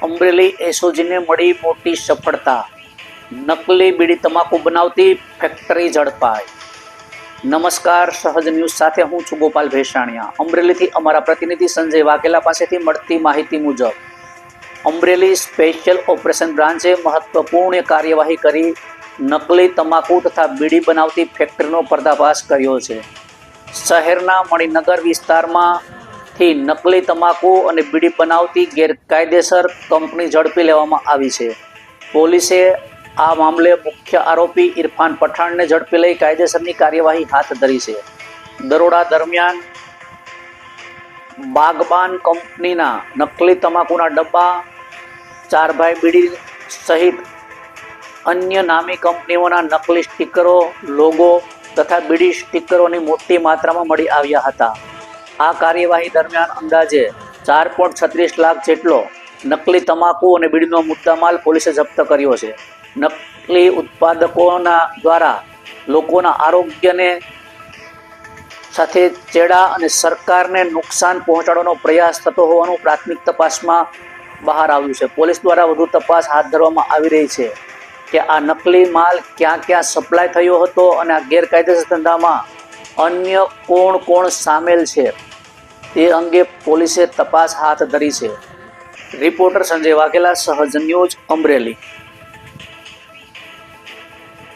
અમરેલી એસઓજીને મળી મોટી સફળતા। નકલી બીડી તમાકુ બનાવતી ફેક્ટરી ઝડપાઈ। નમસ્કાર, સહજ ન્યૂઝ સાથે હું છું ગોપાલ ભેસાણિયા। અમરેલીથી અમારા પ્રતિનિધિ સંજય વાઘેલા પાસેથી મળતી માહિતી મુજબ અમરેલી સ્પેશિયલ ઓપરેશન બ્રાન્ચે મહત્વપૂર્ણ કાર્યવાહી કરી નકલી તમાકુ તથા બીડી બનાવતી ફેક્ટરીનો પર્દાફાશ કર્યો છે। શહેરના મણિનગર વિસ્તારમાંથી નકલી તમાકુ અને બીડી બનાવતી ગેરકાયદેસર કંપની ઝડપી લેવામાં આવી છે। પોલીસે આ મામલે મુખ્ય આરોપી ઇરફાન પઠાણને ઝડપી લઈ કાયદેસરની કાર્યવાહી હાથ ધરી છે। દરોડા દરમિયાન બાગબાન કંપનીના નકલી તમાકુના ડબ્બા, ચારભાઈ બીડી સહિત અન્ય નામી કંપનીઓના નકલી સ્ટીકરો, લોગો તથા બીડી સ્ટીકરોની મોટી માત્રામાં મળી આવ્યા હતા। આ કાર્યવાહી દરમિયાન અંદાજે 4.36 લાખ જેટલો નકલી તમાકુ અને બીડીનો મુદ્દામાલ પોલીસે જપ્ત કર્યો છે। નકલી ઉત્પાદકોના દ્વારા લોકોના આરોગ્યને સાથે ચેડા અને સરકારને નુકસાન પહોંચાડવાનો પ્રયાસ થતો હોવાનું પ્રાથમિક તપાસમાં બહાર આવ્યું છે। પોલીસ દ્વારા વધુ તપાસ હાથ ધરવામાં આવી રહી છે કે આ નકલી માલ ક્યાં ક્યાં સપ્લાય થયો હતો અને આ ગેરકાયદેસર ધંધામાં અન્ય કોણ કોણ સામેલ છે તે અંગે પોલીસે તપાસ હાથ ધરી છે। રિપોર્ટર સંજય વાઘેલા, સહજ ન્યૂઝ, અમરેલી।